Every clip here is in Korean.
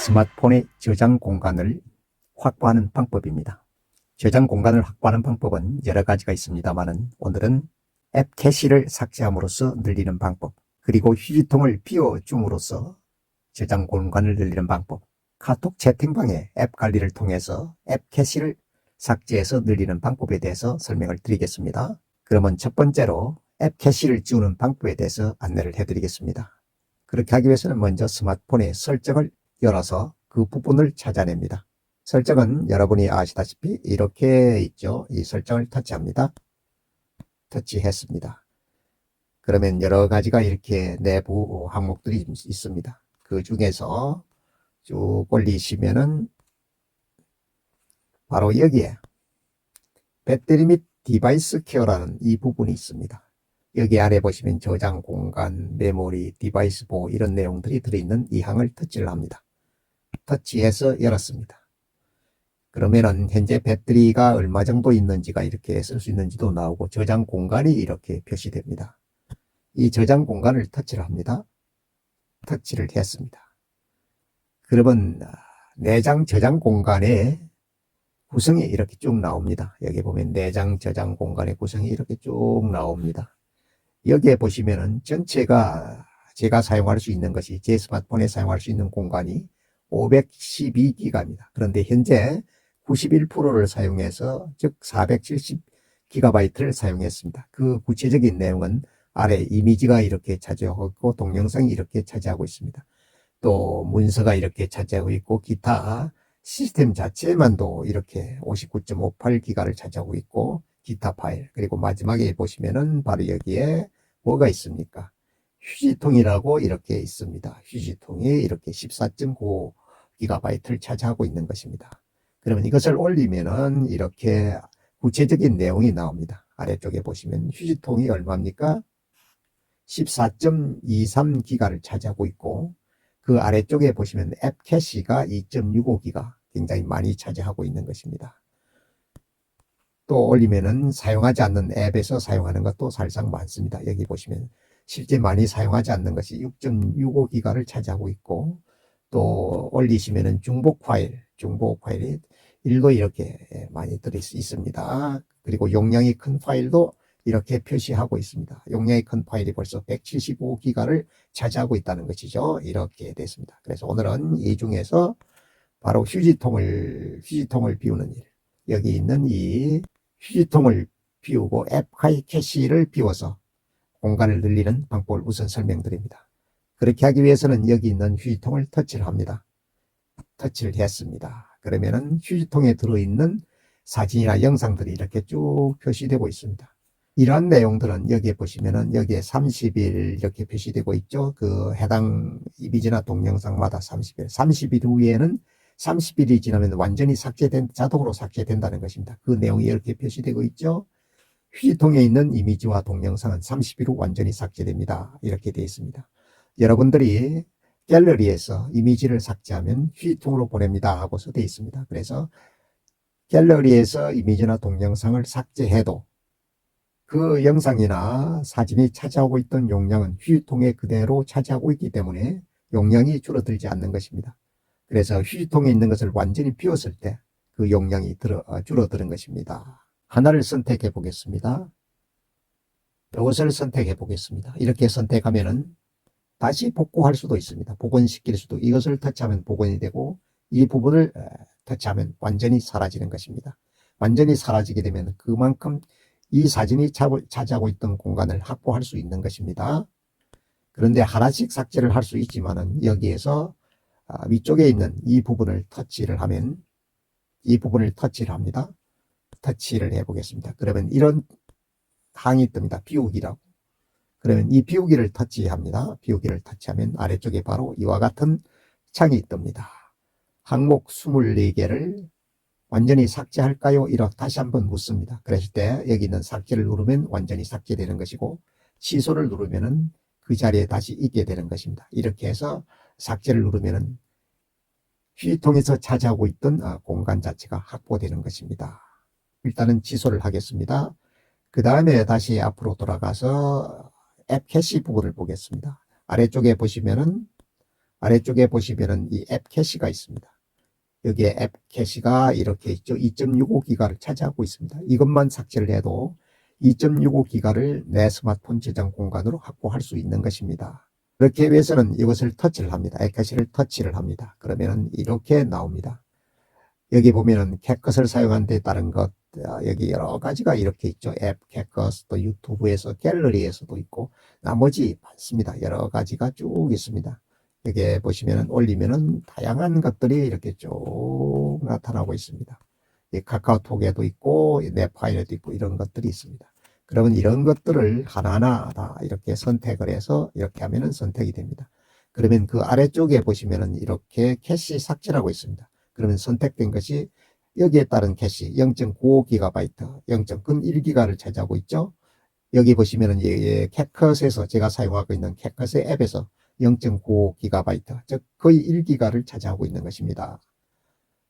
스마트폰의 저장 공간을 확보하는 방법입니다. 저장 공간을 확보하는 방법은 여러 가지가 있습니다만 오늘은 앱 캐시를 삭제함으로써 늘리는 방법, 그리고 휴지통을 비워줌으로써 저장 공간을 늘리는 방법, 카톡 채팅방의 앱 관리를 통해서 앱 캐시를 삭제해서 늘리는 방법에 대해서 설명을 드리겠습니다. 그러면 첫 번째로 앱 캐시를 지우는 방법에 대해서 안내를 해드리겠습니다. 그렇게 하기 위해서는 먼저 스마트폰의 설정을 열어서 그 부분을 찾아냅니다. 설정은 여러분이 아시다시피 이렇게 있죠. 이 설정을 터치합니다. 터치했습니다. 그러면 여러 가지가 이렇게 내부 항목들이 있습니다. 그 중에서 쭉 올리시면은 바로 여기에 배터리 및 디바이스 케어라는 이 부분이 있습니다. 여기 아래 보시면 저장 공간, 메모리, 디바이스 보호 이런 내용들이 들어있는 이 항을 터치를 합니다. 터치해서 열었습니다. 그러면은 현재 배터리가 얼마 정도 있는지가 이렇게 쓸 수 있는지도 나오고 저장 공간이 이렇게 표시됩니다. 이 저장 공간을 터치를 합니다. 터치를 했습니다. 그러면 내장 저장 공간의 구성이 이렇게 쭉 나옵니다. 여기 보면 내장 저장 공간의 구성이 이렇게 쭉 나옵니다. 여기에 보시면은 전체가 제가 사용할 수 있는 것이 제 스마트폰에 사용할 수 있는 공간이 512기가입니다. 그런데 현재 91%를 사용해서 즉 470GB를 사용했습니다. 그 구체적인 내용은 아래 이미지가 이렇게 차지하고 있고 동영상이 이렇게 차지하고 있습니다. 또 문서가 이렇게 차지하고 있고 기타 시스템 자체만도 이렇게 59.58기가를 차지하고 있고 기타 파일, 그리고 마지막에 보시면은 바로 여기에 뭐가 있습니까? 휴지통이라고 이렇게 있습니다. 휴지통이 이렇게 14.95GB를 차지하고 있는 것입니다. 그러면 이것을 올리면은 이렇게 구체적인 내용이 나옵니다. 아래쪽에 보시면 휴지통이 얼마입니까? 14.23기가를 차지하고 있고 그 아래쪽에 보시면 앱 캐시가 2.65기가 굉장히 많이 차지하고 있는 것입니다. 또 올리면은 사용하지 않는 앱에서 사용하는 것도 사실상 많습니다. 여기 보시면 실제 많이 사용하지 않는 것이 6.65기가를 차지하고 있고 또 올리시면은 중복 파일이 일도 이렇게 많이 들어 있습니다. 그리고 용량이 큰 파일도 이렇게 표시하고 있습니다. 용량이 큰 파일이 벌써 175기가를 차지하고 있다는 것이죠. 이렇게 됐습니다. 그래서 오늘은 이 중에서 바로 휴지통을 비우는 일, 여기 있는 이 휴지통을 비우고 앱 캐시를 비워서 공간을 늘리는 방법을 우선 설명드립니다. 그렇게 하기 위해서는 여기 있는 휴지통을 터치를 합니다. 터치를 했습니다. 그러면은 휴지통에 들어있는 사진이나 영상들이 이렇게 쭉 표시되고 있습니다. 이러한 내용들은 여기에 보시면은 여기에 30일 이렇게 표시되고 있죠. 그 해당 이미지나 동영상마다 30일 후에는 30일이 지나면 완전히 자동으로 삭제된다는 것입니다. 그 내용이 이렇게 표시되고 있죠. 휴지통에 있는 이미지와 동영상은 30일 후 완전히 삭제됩니다. 이렇게 되어 있습니다. 여러분들이 갤러리에서 이미지를 삭제하면 휴지통으로 보냅니다 하고서 되어 있습니다. 그래서 갤러리에서 이미지나 동영상을 삭제해도 그 영상이나 사진이 차지하고 있던 용량은 휴지통에 그대로 차지하고 있기 때문에 용량이 줄어들지 않는 것입니다. 그래서 휴지통에 있는 것을 완전히 비웠을 때 그 용량이 줄어드는 것입니다. 하나를 선택해 보겠습니다. 이것을 선택해 보겠습니다. 이렇게 선택하면은 다시 복구할 수도 있습니다. 복원시킬 수도, 이것을 터치하면 복원이 되고 이 부분을 터치하면 완전히 사라지는 것입니다. 완전히 사라지게 되면 그만큼 이 사진이 차지하고 있던 공간을 확보할 수 있는 것입니다. 그런데 하나씩 삭제를 할 수 있지만은 여기에서 위쪽에 있는 이 부분을 터치를 하면 이 부분을 터치를 합니다. 터치를 해 보겠습니다. 그러면 이런 항이 뜹니다. 비우기라고. 그러면 이 비우기를 터치합니다. 비우기를 터치하면 아래쪽에 바로 이와 같은 창이 뜹니다. 항목 24개를 완전히 삭제할까요? 이렇게 다시 한번 묻습니다. 그랬을 때 여기 있는 삭제를 누르면 완전히 삭제되는 것이고 취소를 누르면은 그 자리에 다시 있게 되는 것입니다. 이렇게 해서 삭제를 누르면은 휴지통에서 차지하고 있던 공간 자체가 확보되는 것입니다. 일단은 취소를 하겠습니다. 그 다음에 다시 앞으로 돌아가서 앱 캐시 부분을 보겠습니다. 아래쪽에 보시면은 아래쪽에 보시면은 이 앱 캐시가 있습니다. 여기에 앱 캐시가 이렇게 있죠. 2.65기가를 차지하고 있습니다. 이것만 삭제를 해도 2.65기가를 내 스마트폰 저장 공간으로 확보할 수 있는 것입니다. 그렇게 위해서는 이것을 터치를 합니다. 앱 캐시를 터치를 합니다. 그러면은 이렇게 나옵니다. 여기 보면은 캣컷을 사용한 데 따른 것, 여기 여러 가지가 이렇게 있죠. 앱, 캣컷, 또 유튜브에서 갤러리에서도 있고 나머지 많습니다. 여러 가지가 쭉 있습니다. 여기 보시면은 올리면은 다양한 것들이 이렇게 쭉 나타나고 있습니다. 이 카카오톡에도 있고 내 파일에도 있고 이런 것들이 있습니다. 그러면 이런 것들을 하나하나 다 이렇게 선택을 해서 이렇게 하면은 선택이 됩니다. 그러면 그 아래쪽에 보시면은 이렇게 캐시 삭제라고 있습니다. 그러면 선택된 것이 여기에 따른 캐시 0.95GB, 0.1기가를 차지하고 있죠. 여기 보시면은 캣컷에서 제가 사용하고 있는 캣컷의 앱에서 0.95GB, 즉 거의 1기가를 차지하고 있는 것입니다.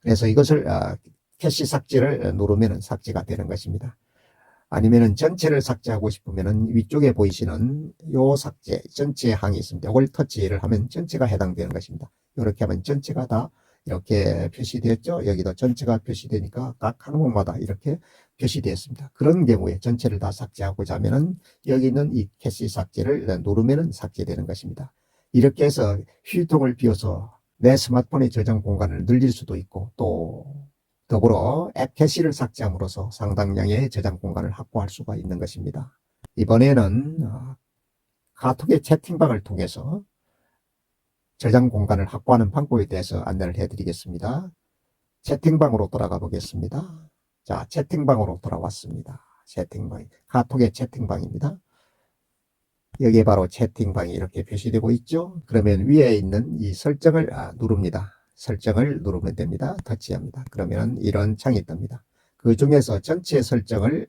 그래서 이것을 캐시 삭제를 누르면 삭제가 되는 것입니다. 아니면은 전체를 삭제하고 싶으면은 위쪽에 보이시는 요 삭제 전체 항이 있습니다. 이걸 터치를 하면 전체가 해당되는 것입니다. 이렇게 하면 전체가 다 이렇게 표시되었죠. 여기도 전체가 표시되니까 각 항목마다 이렇게 표시되었습니다. 그런 경우에 전체를 다 삭제하고자 하면은 여기 있는 이 캐시 삭제를 누르면은 삭제되는 것입니다. 이렇게 해서 휴지통을 비워서 내 스마트폰의 저장 공간을 늘릴 수도 있고 또 더불어 앱 캐시를 삭제함으로써 상당량의 저장 공간을 확보할 수가 있는 것입니다. 이번에는 카톡의 채팅방을 통해서 저장 공간을 확보하는 방법에 대해서 안내를 해드리겠습니다. 채팅방으로 돌아가 보겠습니다. 자, 채팅방으로 돌아왔습니다. 채팅방, 카톡의 채팅방입니다. 여기에 바로 채팅방이 이렇게 표시되고 있죠. 그러면 위에 있는 이 설정을 누릅니다. 설정을 누르면 됩니다. 터치합니다. 그러면 이런 창이 뜹니다. 그 중에서 전체 설정을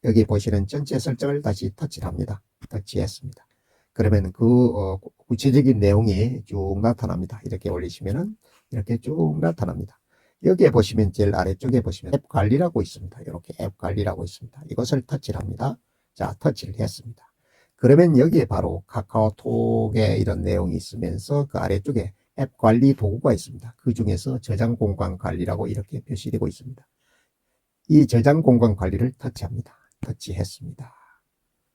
여기 보시는 전체 설정을 다시 터치를 합니다. 터치했습니다. 그러면 그 구체적인 내용이 쭉 나타납니다. 이렇게 올리시면은 이렇게 쭉 나타납니다. 여기에 보시면 제일 아래쪽에 보시면 앱 관리라고 있습니다. 이렇게 앱 관리라고 있습니다. 이것을 터치를 합니다. 자, 터치를 했습니다. 그러면 여기에 바로 카카오톡에 이런 내용이 있으면서 그 아래쪽에 앱 관리 도구가 있습니다. 그 중에서 저장 공간 관리라고 이렇게 표시되고 있습니다. 이 저장 공간 관리를 터치합니다. 터치했습니다.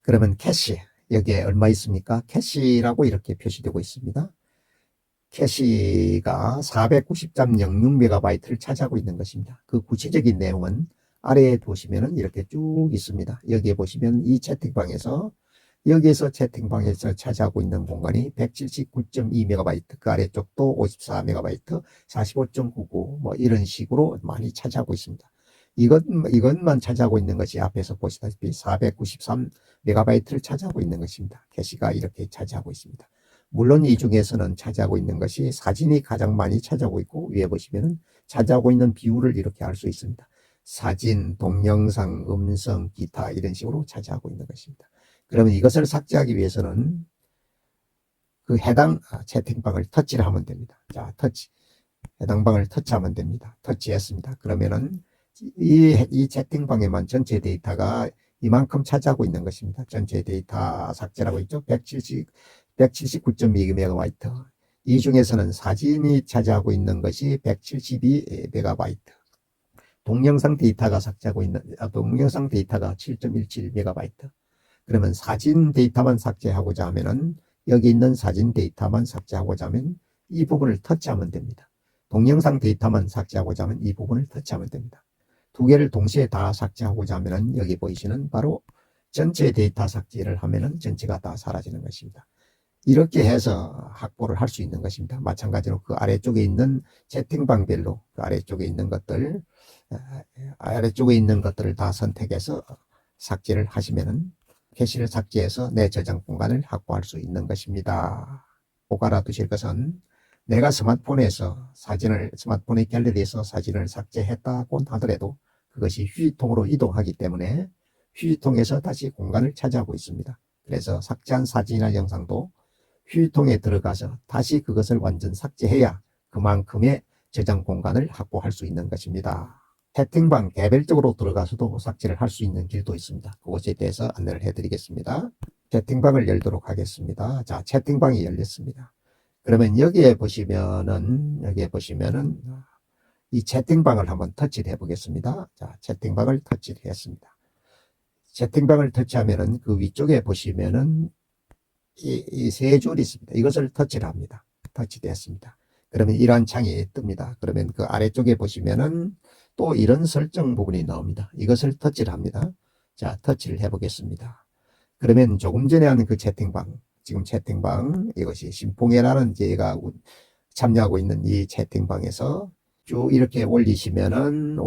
그러면 캐시, 여기에 얼마 있습니까? 캐시라고 이렇게 표시되고 있습니다. 캐시가 490.06MB를 차지하고 있는 것입니다. 그 구체적인 내용은 아래에 보시면 이렇게 쭉 있습니다. 여기에 보시면 이 채팅방에서 여기에서 채팅방에서 차지하고 있는 공간이 179.2MB, 그 아래쪽도 54MB, 45.99 뭐 이런 식으로 많이 차지하고 있습니다. 이것만 차지하고 있는 것이 앞에서 보시다시피 493MB를 차지하고 있는 것입니다. 캐시가 이렇게 차지하고 있습니다. 물론 이 중에서는 차지하고 있는 것이 사진이 가장 많이 차지하고 있고 위에 보시면은 차지하고 있는 비율을 이렇게 알 수 있습니다. 사진, 동영상, 음성, 기타 이런 식으로 차지하고 있는 것입니다. 그러면 이것을 삭제하기 위해서는 그 해당 채팅방을 터치를 하면 됩니다. 자, 터치. 해당 방을 터치하면 됩니다. 터치했습니다. 그러면은 이 채팅방에만 전체 데이터가 이만큼 차지하고 있는 것입니다. 전체 데이터 삭제라고 있죠. 179.2MB. 이 중에서는 사진이 차지하고 있는 것이 172MB. 동영상 데이터가 삭제하고 있는, 동영상 데이터가 7.17MB. 그러면 사진 데이터만 삭제하고자 하면은 여기 있는 사진 데이터만 삭제하고자 하면 이 부분을 터치하면 됩니다. 동영상 데이터만 삭제하고자 하면 이 부분을 터치하면 됩니다. 두 개를 동시에 다 삭제하고자 하면은 여기 보이시는 바로 전체 데이터 삭제를 하면은 전체가 다 사라지는 것입니다. 이렇게 해서 확보를 할 수 있는 것입니다. 마찬가지로 그 아래쪽에 있는 채팅방별로 그 아래쪽에 있는 것들을 다 선택해서 삭제를 하시면은 캐시를 삭제해서 내 저장 공간을 확보할 수 있는 것입니다. 꼭 알아두실 것은 내가 스마트폰의 갤러리에서 사진을 삭제했다고 하더라도 그것이 휴지통으로 이동하기 때문에 휴지통에서 다시 공간을 차지하고 있습니다. 그래서 삭제한 사진이나 영상도 휴지통에 들어가서 다시 그것을 완전 삭제해야 그만큼의 저장 공간을 확보할 수 있는 것입니다. 채팅방 개별적으로 들어가서도 삭제를 할 수 있는 길도 있습니다. 그것에 대해서 안내를 해드리겠습니다. 채팅방을 열도록 하겠습니다. 자, 채팅방이 열렸습니다. 그러면 여기에 보시면은 이 채팅방을 한번 터치를 해보겠습니다. 자, 채팅방을 터치를 했습니다. 채팅방을 터치하면은 그 위쪽에 보시면은 이 세 줄이 있습니다. 이것을 터치를 합니다. 터치되었습니다. 그러면 이러한 창이 뜹니다. 그러면 그 아래쪽에 보시면은 또 이런 설정 부분이 나옵니다. 이것을 터치를 합니다. 자, 터치를 해보겠습니다. 그러면 조금 전에 하는 그 채팅방, 지금 채팅방, 이것이 신풍회라는 제가 참여하고 있는 이 채팅방에서 쭉 이렇게 올리시면은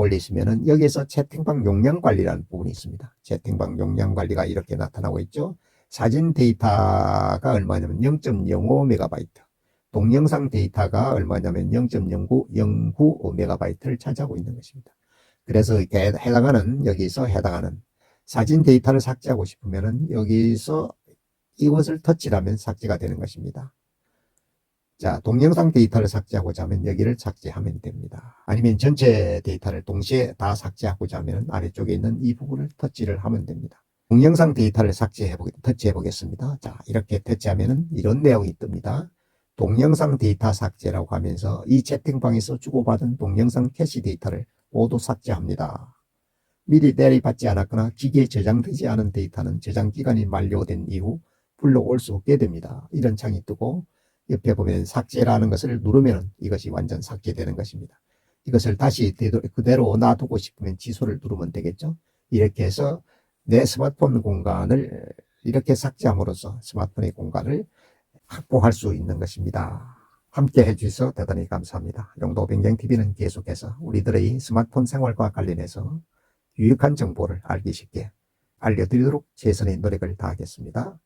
여기서 채팅방 용량 관리라는 부분이 있습니다. 채팅방 용량 관리가 이렇게 나타나고 있죠. 사진 데이터가 얼마냐면 0.05MB, 동영상 데이터가 얼마냐면 0.09MB를 차지하고 있는 것입니다. 그래서 이렇게 여기서 해당하는 사진 데이터를 삭제하고 싶으면은 여기서 이것을 터치를 하면 삭제가 되는 것입니다. 자, 동영상 데이터를 삭제하고자 하면 여기를 삭제하면 됩니다. 아니면 전체 데이터를 동시에 다 삭제하고자 하면 아래쪽에 있는 이 부분을 터치를 하면 됩니다. 동영상 데이터를 터치해 보겠습니다. 자, 이렇게 터치하면은 이런 내용이 뜹니다. 동영상 데이터 삭제라고 하면서 이 채팅방에서 주고받은 동영상 캐시 데이터를 모두 삭제합니다. 미리 대리받지 않았거나 기기에 저장되지 않은 데이터는 저장 기간이 만료된 이후 불러올 수 없게 됩니다. 이런 창이 뜨고 옆에 보면 삭제라는 것을 누르면 이것이 완전 삭제되는 것입니다. 이것을 다시 그대로 놔두고 싶으면 취소를 누르면 되겠죠. 이렇게 해서 내 스마트폰 공간을 이렇게 삭제함으로써 스마트폰의 공간을 확보할 수 있는 것입니다. 함께 해주셔서 대단히 감사합니다. 용도변경TV는 계속해서 우리들의 스마트폰 생활과 관련해서 유익한 정보를 알기 쉽게 알려드리도록 최선의 노력을 다하겠습니다.